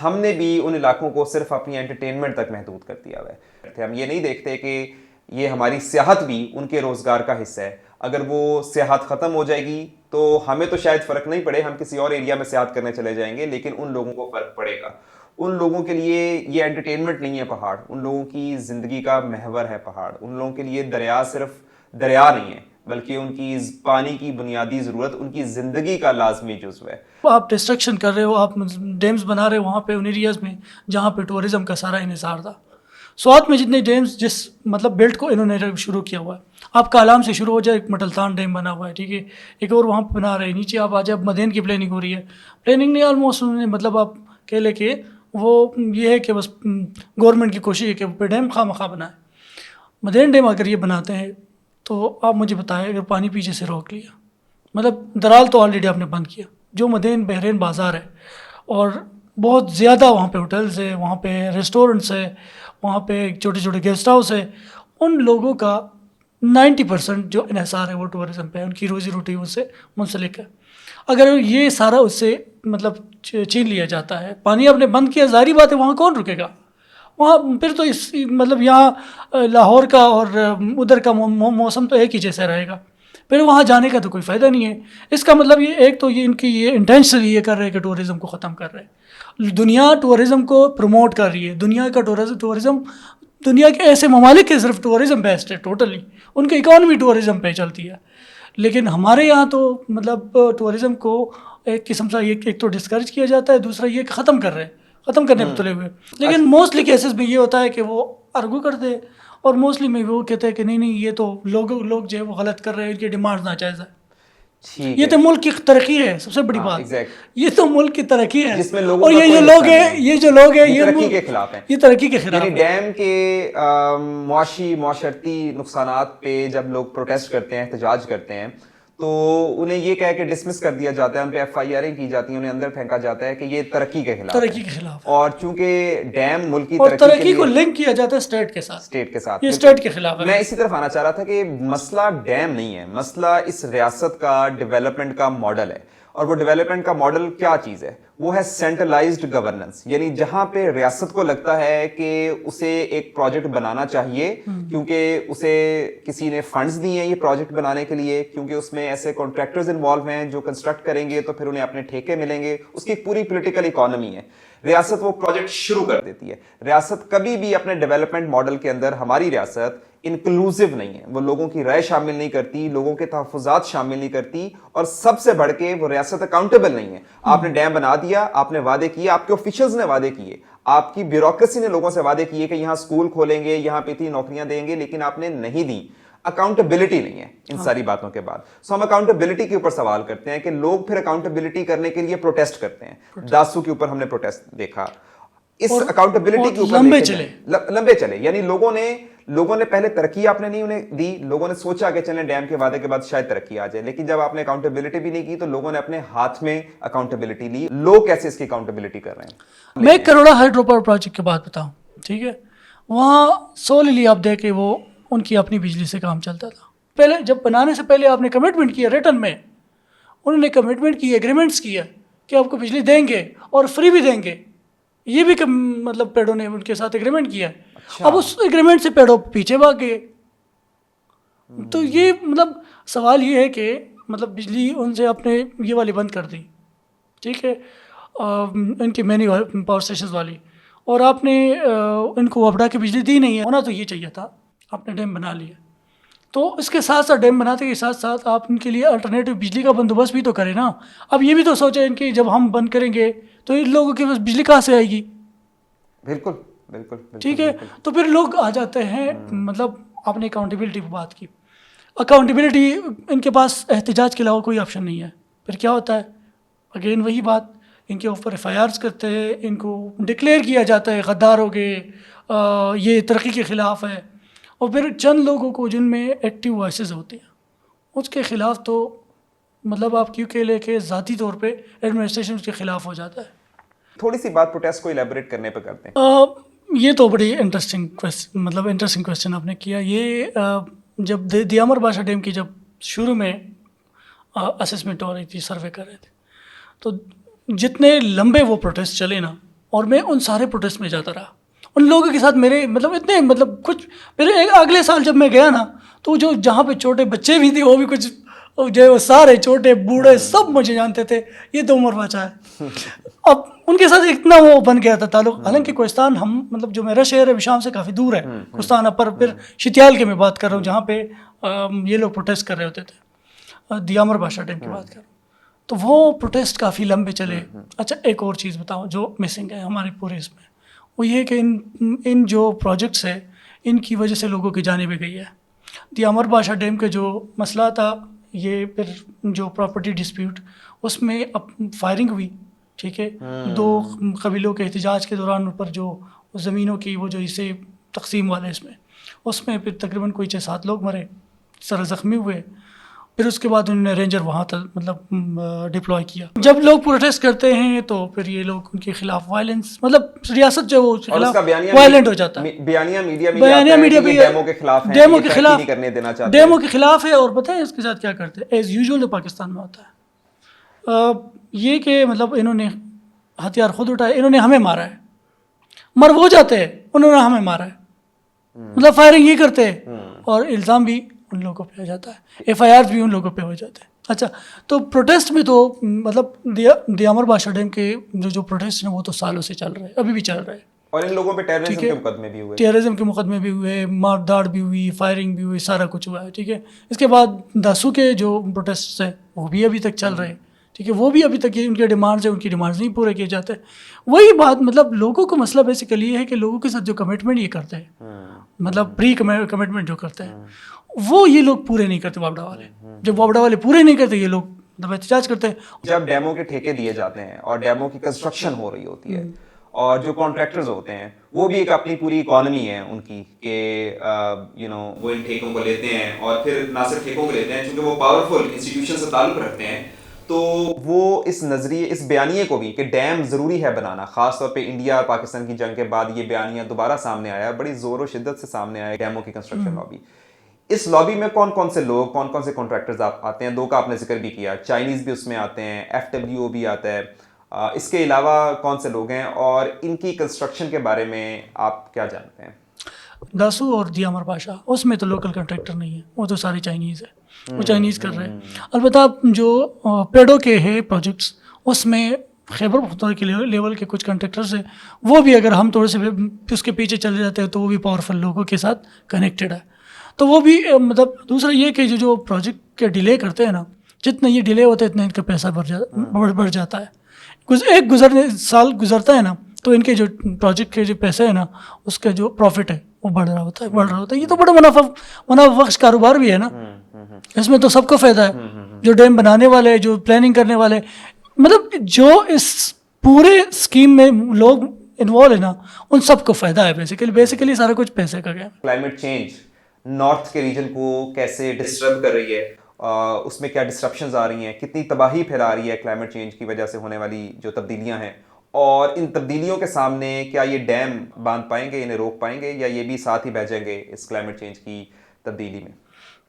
S2: ہم نے بھی ان علاقوں کو صرف اپنی انٹرٹینمنٹ تک محدود کر دیا ہوا ہے. ہم یہ نہیں دیکھتے کہ یہ ہماری سیاحت بھی ان کے روزگار کا حصہ ہے. اگر وہ سیاحت ختم ہو جائے گی تو ہمیں تو شاید فرق نہیں پڑے، ہم کسی اور ایریا میں سیاحت کرنے چلے جائیں گے، لیکن ان لوگوں کو فرق پڑے گا. ان لوگوں کے لیے یہ انٹرٹینمنٹ نہیں ہے پہاڑ، ان لوگوں کی زندگی کا محور ہے پہاڑ. ان لوگوں کے لیے دریا صرف دریا نہیں ہے بلکہ ان کی پانی کی بنیادی ضرورت ان کی زندگی کا لازمی جزو ہے.
S1: آپ ڈسٹرکشن کر رہے ہو، آپ ڈیمز بنا رہے ہو وہاں پہ ان ایریاز میں جہاں پہ ٹورزم کا سارا انحصار تھا. سوات میں جتنے ڈیمز جس مطلب بیلٹ کو انہوں نے شروع کیا ہوا ہے، آپ کالام سے شروع ہو جائے، ایک مٹلتان ڈیم بنا ہوا ہے، ٹھیک ہے، ایک اور وہاں پہ بنا رہے ہیں، نیچے آپ آ جائے، مدین کی پلاننگ ہو رہی ہے. پلاننگ نہیں آلموسٹ انہوں نے مطلب آپ کہہ لے کہ وہ یہ ہے کہ بس گورنمنٹ کی کوشش ہے کہ وہ ڈیم خواہ مخواہ بنائے. مدین ڈیم اگر یہ بناتے ہیں تو آپ مجھے بتائیں، اگر پانی پیچھے سے روک لیا، مطلب درال تو آلریڈی آپ نے بند کیا، جو مدین بحرین بازار ہے، اور بہت زیادہ وہاں پہ ہوٹلز ہے، وہاں پہ ریسٹورنٹس ہے، وہاں پہ چھوٹے چھوٹے گیسٹ ہاؤس ہے، ان لوگوں کا 90% جو انحصار ہے وہ ٹورزم پہ ہے، ان کی روزی روٹی ان سے منسلک ہے. اگر یہ سارا اس سے مطلب چھین لیا جاتا ہے، پانی آپ نے بند کیا، ظاہری بات ہے وہاں کون رکے گا؟ وہاں پھر تو اس مطلب یہاں لاہور کا اور ادھر کا موسم تو ایک ہی جیسا رہے گا، پھر وہاں جانے کا تو کوئی فائدہ نہیں ہے. اس کا مطلب یہ ایک تو یہ ان کی یہ انٹینشنلی یہ کر رہے ہیں کہ ٹورزم کو ختم کر رہے ہیں. دنیا ٹورزم کو پروموٹ کر رہی ہے، دنیا کا ٹورزم دنیا کے ایسے ممالک کے صرف ٹورزم بیسڈ ہے ٹوٹلی، ان کی اکانومی ٹورزم پہ چلتی ہے، لیکن ہمارے یہاں تو مطلب ٹورزم کو ایک قسم سے ایک تو ڈسکریج کیا جاتا ہے، دوسرا یہ کہ ختم کرنے پہ تلے ہوئے. لیکن موسٹلی کیسز میں یہ ہوتا ہے کہ وہ آرگو کرتے ہیں اور موسٹلی میں وہ کہتے ہیں کہ نہیں یہ تو لوگ جو ہے وہ غلط کر رہے ہیں، ان کی ڈیمانڈ ناجائز ہے. یہ تو ملک کی ترقی ہے سب سے بڑی بات، یہ تو ملک کی ترقی ہے،
S2: جس میں
S1: اور یہ جو لوگ ہیں یہ
S2: ترقی کے خلاف ہیں،
S1: یہ ترقی کے خلاف.
S2: یعنی ڈیم کے معاشرتی نقصانات پہ جب لوگ پروٹیسٹ کرتے ہیں، احتجاج کرتے ہیں، تو انہیں یہ کہہ کے ڈسمس کر دیا جاتا ہے، ان پہ FIR کی جاتی ہیں، انہیں اندر پھینکا جاتا ہے کہ یہ ترقی کے خلاف، اور چونکہ ڈیم ملک کی
S1: ترقی کو لنک کیا جاتا ہے اسٹیٹ کے ساتھ، یہ اسٹیٹ کے خلاف ہے.
S2: میں اسی طرف آنا چاہ رہا تھا کہ مسئلہ ڈیم نہیں ہے، مسئلہ اس ریاست کا ڈیولپمنٹ کا ماڈل ہے. اور وہ ڈیولپمنٹ کا ماڈل کیا چیز ہے؟ وہ ہے سینٹرلائزڈ گورننس، یعنی جہاں پہ ریاست کو لگتا ہے کہ اسے ایک پروجیکٹ بنانا چاہیے کیونکہ اسے کسی نے فنڈز دیے ہیں یہ پروجیکٹ بنانے کے لیے، کیونکہ اس میں ایسے کانٹریکٹرز انوالو ہیں جو کنسٹرکٹ کریں گے تو پھر انہیں اپنے ٹھیکے ملیں گے، اس کی پوری پولیٹیکل اکانومی ہے. ریاست وہ پروجیکٹ شروع کر دیتی ہے. ریاست کبھی بھی اپنے ڈیولپمنٹ ماڈل کے اندر، ہماری ریاست انکلوسیو نہیں ہے، وہ لوگوں کی رائے شامل نہیں کرتی، لوگوں کے تحفظات شامل نہیں کرتی، اور سب سے بڑھ کے وہ ریاست اکاؤنٹیبل نہیں ہے. آپ نے ڈیم بنا دیا، آپ نے وعدے کیے، آپ کے آفیشلز نے وعدے کیے، آپ کی بیوروکریسی نے لوگوں سے وعدے کیے کہ یہاں سکول کھولیں گے، یہاں پہ اتنی نوکریاں دیں گے، لیکن آپ نے نہیں دی. اکاؤنٹیبلٹی نہیں ہے ان ساری باتوں کے بعد. ہم اکاؤنٹیبلٹی کے اوپر سوال کرتے ہیں کہ لوگ پھر اکاؤنٹیبلٹی کرنے کے لیے پروٹیسٹ کرتے ہیں. داسو کے اوپر ہم نے پروٹیسٹ دیکھا. اس اکاؤنٹیبلٹی کے اوپر لمبے چلے، یعنی لوگوں نے پہلے ترقی آپ نے نہیں انہیں دی، لوگوں نے سوچا کہ چلیں ڈیم کے وعدے کے بعد شاید ترقی آ جائے، لیکن جب آپ نے اکاؤنٹیبلٹی بھی نہیں کی تو لوگوں نے اپنے ہاتھ میں اکاؤنٹیبلٹی لی. لوگ کیسے اس کی اکاؤنٹیبلٹی کر رہے ہیں؟
S1: میں کروڑا ہائیڈرو پاور پروجیکٹ کی بات بتاؤں، ٹھیک ہے، وہاں سوللی آپ دیکھیں وہ ان کی اپنی بجلی سے کام چلتا تھا. پہلے جب بنانے سے پہلے آپ نے کمٹمنٹ کیا ریٹن میں، انہوں نے کمٹمنٹ کی، ایگریمنٹس کیا کہ آپ کو بجلی دیں گے اور فری بھی دیں گے. یہ بھی مطلب پیڈو نے ان کے ساتھ ایگریمنٹ کیا. اب اس ایگریمنٹ سے پیڈو پیچھے بھاگ گئے. تو یہ مطلب سوال یہ ہے کہ مطلب بجلی ان سے آپ نے یہ والی بند کر دی، ٹھیک ہے، ان کی مینی پاور اسٹیشنز والی، اور آپ نے ان کو وابڈا کی بجلی دی نہیں ہے. ہونا تو یہ چاہیے تھا، آپ نے ڈیم بنا لیا. تو اس کے ساتھ ساتھ ڈیم بناتے کے ساتھ ساتھ آپ ان کے لیے الٹرنیٹو بجلی کا بندوبست بھی تو کریں نا. اب یہ بھی تو سوچیں کہ جب ہم بند کریں گے تو ان لوگوں کے پاس بجلی کہاں سے آئے گی؟
S2: بالکل،
S1: ٹھیک ہے. تو پھر لوگ آ جاتے ہیں، مطلب آپ نے اکاؤنٹیبلٹی کی بات کی، اکاؤنٹیبلٹی ان کے پاس احتجاج کے علاوہ کوئی آپشن نہیں ہے. پھر کیا ہوتا ہے؟ اگین وہی بات، ان کے اوپر FIRs کرتے ہیں، ان کو ڈکلیئر کیا جاتا ہے غدار ہو گئے، یہ ترقی کے خلاف ہے. اور پھر چند لوگوں کو جن میں ایکٹیو وائسز ہوتے ہیں اس کے خلاف تو مطلب آپ کیوں کہ لے کے ذاتی طور پہ ایڈمنسٹریشن کے خلاف ہو جاتا ہے.
S2: تھوڑی سی بات پروٹیسٹ کو الیبوریٹ کرنے پہ کرتے ہیں.
S1: یہ تو بڑی انٹرسٹنگ کویسچن آپ نے کیا. یہ جب دیامر بادشاہ ڈیم کی جب شروع میں اسسمنٹ ہو رہی تھی، سروے کر رہے تھے، تو جتنے لمبے وہ پروٹیسٹ چلے نا، اور میں ان سارے پروٹیسٹ میں جاتا رہا، ان لوگوں کے ساتھ میرے مطلب اتنے مطلب کچھ پھر اگلے سال جب میں گیا نا تو جو جہاں پہ چھوٹے بچے بھی تھے وہ بھی کچھ جو ہے وہ سارے چھوٹے بوڑھے سب مجھے جانتے تھے، یہ تو عمر بادشاہ ہے. اب ان کے ساتھ اتنا وہ بن گیا تھا تعلق. حالانکہ کوہستان ہم مطلب جو میرا شہر ہے شام سے کافی دور ہے کوہستان، پر پھر شتیال کے میں بات کر رہا ہوں جہاں پہ یہ لوگ پروٹیسٹ کر رہے ہوتے تھے، دیامر بادشاہ ڈیم کی بات کر رہا ہوں. تو وہ پروٹیسٹ کافی لمبے چلے. اچھا ایک اور چیز بتاؤں جو مسنگ ہے ہمارے پورے اس میں، وہ یہ کہ ان جو پروجیکٹس ہیں ان کی وجہ سے لوگوں کی جانیں بھی گئی ہے. دیامر بادشاہ ڈیم کے جو مسئلہ تھا، یہ پھر جو پراپرٹی ڈسپیوٹ، اس میں فائرنگ ہوئی، ٹھیک ہے، 2 قبیلوں کے احتجاج کے دوران پر جو زمینوں کی وہ جو اسے تقسیم والے اس میں پھر تقریباً کوئی 6-7 لوگ مرے، سر زخمی ہوئے. پھر اس کے بعد انہوں نے رینجر وہاں تک مطلب ڈپلوائے کیا. جب لوگ پروٹیسٹ کرتے ہیں تو پھر یہ لوگ ان کے خلاف وائلنس، مطلب ریاست جو اس کے خلاف وائلنٹ ہو جاتا ہے. بیانیہ میڈیا بھی ڈیمو کے خلاف ہے. اور پتہ ہے اس کے ساتھ کیا کرتے ہیں؟ ایز یوزول جو پاکستان میں ہوتا ہے یہ کہ مطلب انہوں نے ہتھیار خود اٹھائے، انہوں نے ہمیں مارا ہے، مر وہ جاتے ہیں انہوں نے ہمیں مارا ہے، مطلب فائرنگ یہ کرتے ہیں اور الزام بھی ان لوگوں پہ ہو جاتا ہے، FIRs بھی ان لوگوں پہ ہو جاتے ہیں. اچھا تو پروٹیسٹ میں تو مطلب دیامر بادشاہ ڈیم کے جو پروٹیسٹ ہیں وہ تو سالوں سے چل رہے ہیں، ابھی بھی چل رہے ہیں.
S2: اور ان لوگوں پہ ٹیررزم کے مقدمے بھی ہوئے،
S1: ٹیررزم کے مقدمے بھی ہوئے، مار داڑ بھی ہوئی، فائرنگ بھی ہوئی، سارا کچھ ہوا ہے. ٹھیک ہے. اس کے بعد داسو کے جو پروٹیسٹ ہیں وہ بھی ابھی تک چل رہے ہیں. ٹھیک ہے. وہ بھی ابھی تک یہ ان کے ڈیمانڈز ہیں، ان کی ڈیمانڈز نہیں پورے کیے جاتے. وہی بات مطلب لوگوں کو مسئلہ بیسیکلی یہ ہے کہ لوگوں کے ساتھ جو کمٹمنٹ یہ کرتے ہیں، مطلب پری کمٹمنٹ جو کرتے ہیں وہ یہ لوگ پورے نہیں کرتے. وابڈا والے جب وابڈا والے پورے نہیں کرتے یہ لوگ مطلب احتجاج کرتے ہیں.
S2: جب ڈیمو کے ٹھیکے دیے جاتے ہیں اور ڈیمو کی کنسٹرکشن ہو رہی ہوتی ہے اور جو کانٹریکٹرز ہوتے ہیں وہ بھی ایک اپنی پوری اکانومی ہے ان کی کہ وہ ان ٹھیکوں کو لیتے ہیں اور پھر نہ صرف ٹھیکوں کو لیتے ہیں چونکہ وہ پاورفل انسٹیٹیوشن سے تعلق رکھتے ہیں، تو وہ اس نظریے اس بیانیے کو بھی کہ ڈیم ضروری ہے بنانا، خاص طور پہ انڈیا اور پاکستان کی جنگ کے بعد یہ بیانیہ دوبارہ سامنے آیا، بڑی زور و شدت سے سامنے آیا ڈیمو کی کنسٹرکشن لابی. اس لابی میں کون کون سے لوگ، کون کون سے کانٹریکٹرز آتے ہیں؟ دو کا آپ نے ذکر بھی کیا، چائنیز بھی اس میں آتے ہیں، FWO بھی آتا ہے. اس کے علاوہ کون سے لوگ ہیں اور ان کی کنسٹرکشن کے بارے میں آپ کیا جانتے ہیں؟
S1: داسو اور دیامر پاشا اس میں تو لوکل کنٹریکٹر نہیں ہے، وہ تو سارے چائنیز ہے، وہ چائنیز کر رہے ہیں. البتہ جو پیڈو کے ہے پروجیکٹس اس میں خیبر پختونخوا کے لیول کے کچھ کنٹریکٹرز ہیں، وہ بھی اگر ہم تھوڑے سے اس کے پیچھے چلے جاتے ہیں تو وہ بھی پاورفل لوگوں کے ساتھ کنیکٹڈ ہے. تو وہ بھی مطلب دوسرا یہ کہ جو پروجیکٹ کے ڈیلے کرتے ہیں نا، جتنا یہ ڈیلے ہوتا ہے اتنا ان کا پیسہ بڑھ جاتا ہے. ایک سال گزرتا ہے نا تو ان کے جو پروجیکٹ کے جو پیسے ہیں نا اس کا جو پروفٹ ہے وہ بڑھ رہا ہوتا ہے. یہ تو بڑا منافع بخش کاروبار بھی ہے نا، اس میں تو سب کو فائدہ ہے. جو ڈیم بنانے والے، جو پلاننگ کرنے والے، مطلب جو اس پورے اسکیم میں لوگ انوالو ہے نا ان سب کو فائدہ ہے. بیسیکلی سارا کچھ پیسے کا گیا.
S2: کلائمیٹ چینج نارتھ کے ریجن کو کیسے ڈسٹرب کر رہی ہے، اس میں کیا ڈسٹرپشنز آ رہی ہیں، کتنی تباہی پھیلا رہی ہے کلائمیٹ چینج کی وجہ سے ہونے والی جو تبدیلیاں ہیں، اور ان تبدیلیوں کے سامنے کیا یہ ڈیم باندھ پائیں گے، انہیں روک پائیں گے، یا یہ بھی ساتھ ہی بہہ جائیں گے اس کلائمیٹ چینج کی تبدیلی میں؟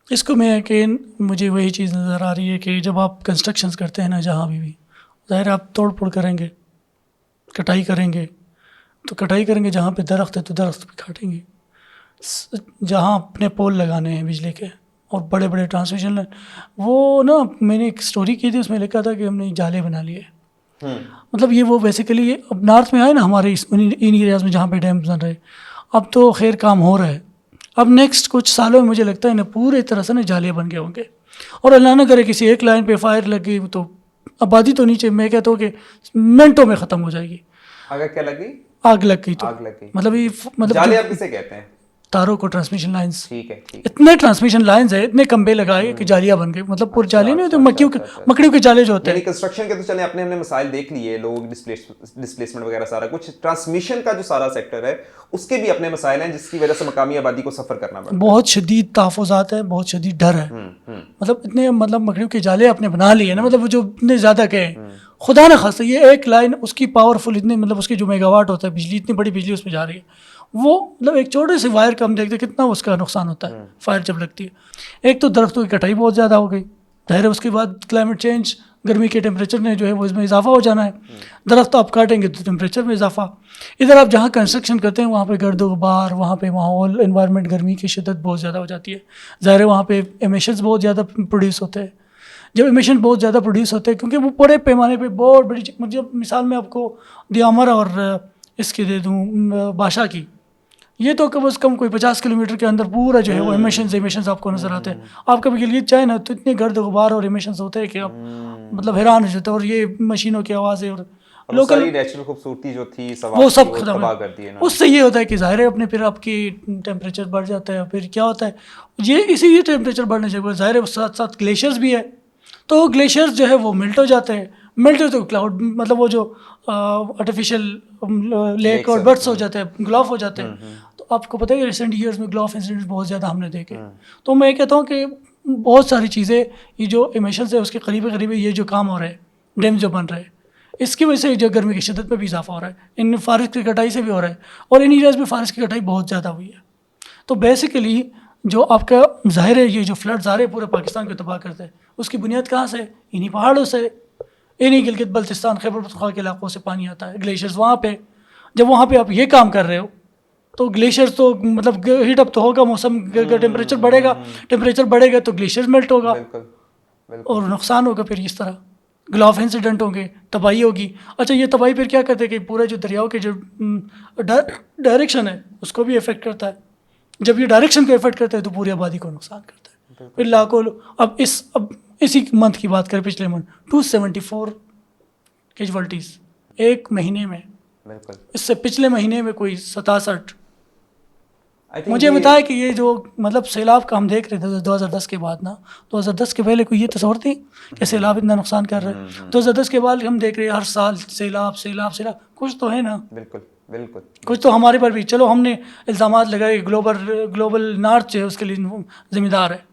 S1: اس کو میں کہ مجھے وہی چیز نظر آ رہی ہے کہ جب آپ کنسٹرکشنز کرتے ہیں نا جہاں بھی ظاہر آپ توڑ پھوڑ کریں گے، کٹائی کریں گے، تو کٹائی کریں گے جہاں پہ درخت ہے تو درخت پہ کاٹیں گے. جہاں اپنے پول لگانے ہیں بجلی کے اور بڑے بڑے ٹرانسمیشن لائن، وہ نا میں نے ایک اسٹوری کی تھی، اس میں لکھا تھا کہ ہم نے جالے بنا لیے. مطلب یہ وہ بیسیکلی اب نارتھ میں آئے نا ہمارے ان ایریاز میں جہاں پہ ڈیم بن رہے، اب تو خیر کام ہو رہا ہے. اب نیکسٹ کچھ سالوں میں مجھے لگتا ہے نا پورے طرح سے نا جالے بن گئے ہوں گے، اور اللہ نہ کرے کسی ایک لائن پہ فائر لگ گئی تو آبادی تو نیچے میں کہتا ہوں کہ منٹوں میں ختم ہو جائے گی.
S2: اگر کیا لگ گئی؟
S1: آگ لگ گئی تو مطلب
S2: جالے آپ کسے کہتے ہیں؟
S1: تاروں کو ٹرانسمیشن لائنز.
S2: ٹھیک ہے.
S1: اتنے ٹرانسمیشن لائنز ہیں، اتنے کمبے لگائے کہ جالیاں بن گئے. مطلب پورے جالے نہیں ہوتے، مکڑیوں کے جالے جو ہوتے ہیں.
S2: کنسٹرکشن کے تو چلے اپنے ہم نے مسائل دیکھ لیے، لوگ ڈسپلیسمنٹ وغیرہ سارا کچھ. ٹرانسمیشن کا جو سارا سیکٹر ہے اس کے بھی اپنے مسائل ہیں جس کی وجہ سے مقامی آبادی کو سفر کرنا پڑتا ہے.
S1: بہت شدید تحفظات ہیں، بہت شدید ڈر ہے. مطلب اتنے مکڑیوں کے جالے اپنے بنا لیے نا، مطلب جو اتنے زیادہ کہ خدا نہ خاصہ یہ ایک لائن اس کی پاورفل اتنے مطلب اس کی جو میگا واٹ ہوتا ہے بجلی، اتنی بڑی بجلی اس میں جا رہی ہے، وہ مطلب ایک چھوٹے سے وائر کا ہم دیکھتے ہیں کتنا اس کا نقصان ہوتا ہے فائر جب لگتی ہے. ایک تو درختوں کی کٹائی بہت زیادہ ہو گئی، ظاہر ہے اس کے بعد کلائمیٹ چینج، گرمی کے ٹیمپریچر نے جو ہے وہ اس میں اضافہ ہو جانا ہے. درخت آپ کاٹیں گے تو ٹیمپریچر میں اضافہ. ادھر آپ جہاں کنسٹرکشن کرتے ہیں وہاں پہ گرد و غبار، وہاں پہ ماحول انوائرمنٹ، گرمی کی شدت بہت زیادہ ہو جاتی ہے. ظاہر ہے وہاں پہ ایمیشنز بہت زیادہ پروڈیوس ہوتے ہیں. جب ایمیشن بہت زیادہ پروڈیوس ہوتے ہیں کیونکہ وہ بڑے پیمانے پہ بہت بڑی، جب مثال میں آپ کو دیامر اور اس کی دے دوں باشا کی، یہ تو کم از کم کوئی 50 کلومیٹر کے اندر پورا جو ہے وہ ایمیشنز آپ کو نظر آتے ہیں. آپ کبھی گلگت جائیں نا تو اتنے گرد غبار اور ایمیشنز ہوتے ہیں کہ آپ مطلب حیران ہو جاتے ہیں. اور یہ مشینوں کی آوازیں اور
S2: لوکل نیچرل خوبصورتی جو تھی
S1: وہ سب ختم کر دی ہے. اس سے یہ ہوتا ہے کہ ظاہر ہے اپنے پھر آپ کی ٹیمپریچر بڑھ جاتا ہے. پھر کیا ہوتا ہے یہ اسی ٹیمپریچر بڑھنے سے ظاہر ہے ساتھ ساتھ گلیشیئرز بھی ہے، تو گلیشیئرز جو ہے وہ میلٹ ہو جاتے ہیں. میلٹ ہو تو کلاؤڈ مطلب وہ جو آرٹیفیشیل لیک اور برڈس ہو جاتے ہیں، گلاف ہو جاتے ہیں. تو آپ کو پتہ ہے ریسنٹ ایئرز میں گلاف انسیڈنٹس بہت زیادہ ہم نے دیکھے. تو میں کہتا ہوں کہ بہت ساری چیزیں یہ جو ایمیشنز ہے اس کے قریب یہ جو کام ہو رہے ہیں، ڈیم جو بن رہے ہیں، اس کی وجہ سے جو گرمی کی شدت میں بھی اضافہ ہو رہا ہے. ان فارسٹ کی کٹائی سے بھی ہو رہا ہے، اور ان ایریاز میں فارسٹ کی کٹائی بہت زیادہ ہوئی ہے. تو بیسیکلی جو آپ کا ظاہر ہے یہ جو فلڈز آ رہے ہیں پورے پاکستان کو تباہ کرتے ہیں، اس کی بنیاد کہاں سے؟ انہی پہاڑوں سے، انہی گلگت بلتستان خیبر پختونخوا کے علاقوں سے پانی آتا ہے. گلیشیئرز وہاں پہ، جب وہاں پہ آپ یہ کام کر رہے ہو تو گلیشیئرز تو مطلب ہیٹ اپ تو ہوگا، موسم کا ٹیمپریچر بڑھے گا، ٹیمپریچر بڑھے گا تو گلیشیئرز میلٹ ہوگا اور نقصان ہوگا پھر اس طرح. گلاف انسیڈنٹ ہوں گے, تباہی ہوگی. اچھا یہ تباہی پھر کیا کرتے ہیں کہ پورے جو دریاؤں کے جو ڈائریکشن ہے اس کو بھی افیکٹ کرتا ہے. جب یہ ڈائریکشن کو افیکٹ کرتا ہے تو پوری آبادی کو نقصان کرتا ہے. پھر لاکھوں اب اسی منتھ کی بات کریں, پچھلے منتھ 274 کیجوالٹیز ایک مہینے میں.
S2: بالکل.
S1: اس سے پچھلے مہینے میں کوئی 67.
S2: I think
S1: مجھے بتایا کہ یہ جو مطلب سیلاب کا ہم دیکھ رہے تھے 2010 کے بعد نا, 2010 کے پہلے کوئی یہ تصور تھی کہ سیلاب اتنا نقصان کر رہے ہیں. 2010 کے بعد ہم دیکھ رہے ہیں ہر سال سیلاب سیلاب سیلاب. کچھ تو ہے نا,
S2: بالکل بالکل,
S1: کچھ تو ہمارے پر بھی. چلو ہم نے الزامات لگائے گلوبل نارتھ جو ہے اس کے لیے ذمہ دار ہے,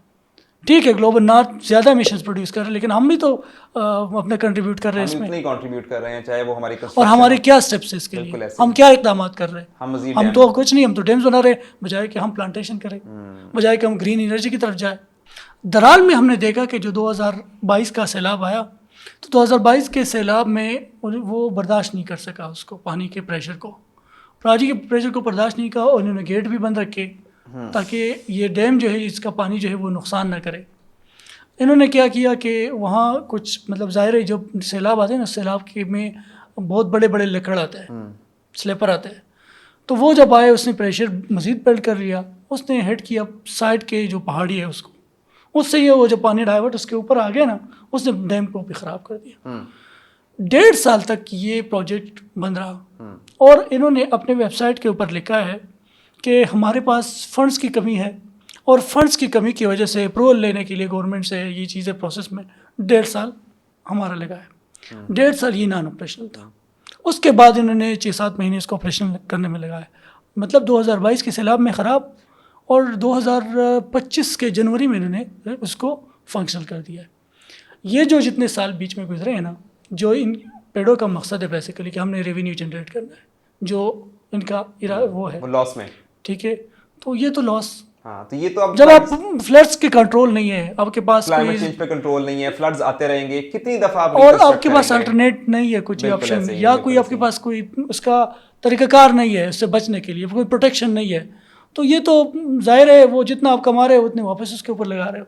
S1: ٹھیک ہے, گلوبل نارتھ زیادہ ایمیشنز پروڈیوس کر رہے ہیں, لیکن ہم بھی تو اپنا کنٹریبیوٹ کر رہے ہیں اس میں.
S2: اتنے کنٹریبیوٹ کر رہے ہیں, چاہے وہ ہماری
S1: اور ہمارے کیا اسٹیپس ہیں اس کے لیے, ہم کیا اقدامات کر رہے ہیں. ہم تو کچھ نہیں, ہم تو ڈیمز بنا رہے ہیں, بجائے کہ ہم پلانٹیشن کریں, بجائے کہ ہم گرین انرجی کی طرف جائیں. درال میں ہم نے دیکھا کہ جو 2022 کا سیلاب آیا تو 2022 کے سیلاب میں وہ برداشت نہیں کر سکا اس کو, پانی کے پریشر کو, پانی کے پریشر کو برداشت نہیں کیا, اور انہوں نے گیٹ بھی بند رکھے تاکہ یہ ڈیم جو ہے اس کا پانی جو ہے وہ نقصان نہ کرے. انہوں نے کیا کیا کہ وہاں کچھ مطلب ظاہر ہے جو سیلاب آتے ہیں نا, سیلاب کے میں بہت بڑے بڑے لکڑ آتے ہیں, سلیپر آتے ہیں, تو وہ جب آئے اس نے پریشر مزید بلڈ کر لیا, اس نے ہٹ کیا سائڈ کے جو پہاڑی ہے اس کو, اس سے یہ وہ جو پانی ڈائیورٹ اس کے اوپر آ گیا نا, اس نے ڈیم کو بھی خراب کر دیا. 1.5 سال تک یہ پروجیکٹ بند رہا, اور انہوں نے اپنے ویب سائٹ کے اوپر لکھا ہے کہ ہمارے پاس فنڈز کی کمی ہے, اور فنڈز کی کمی کی وجہ سے اپروول لینے کے لیے گورنمنٹ سے یہ چیزیں پروسیس میں 1.5 سال ہمارا لگا ہے. 1.5 سال یہ نان آپریشنل تھا. اس کے بعد انہوں نے 6-7 مہینے اس کو آپریشن کرنے میں لگا ہے. مطلب 2022 کے سیلاب میں خراب, اور 2025 کے جنوری میں انہوں نے اس کو فنکشنل کر دیا ہے. یہ جو جتنے سال بیچ میں گزرے ہیں نا, جو ان پیڑوں کا مقصد ہے بیسیکلی کہ ہم نے ریونیو جنریٹ کرنا ہے, جو ان کا وہ ہے
S2: لاس میں,
S1: ٹھیک ہے, تو یہ تو لاس.
S2: ہاں, تو یہ تو اب
S1: جب آپ فلڈس کے کنٹرول نہیں ہے, آپ کے پاس
S2: کلائمیٹ چینج پہ کنٹرول نہیں ہے, فلڈز آتے رہیں گے, کتنی دفعہ
S1: اور آپ کے پاس الٹرنیٹ نہیں ہے کچھ آپشن, یا کوئی آپ کے پاس کوئی اس کا طریقہ کار نہیں ہے اس سے بچنے کے لیے, کوئی پروٹیکشن نہیں ہے, تو یہ تو ظاہر ہے وہ جتنا آپ کما رہے ہو اتنے واپس اس کے اوپر لگا رہے ہو.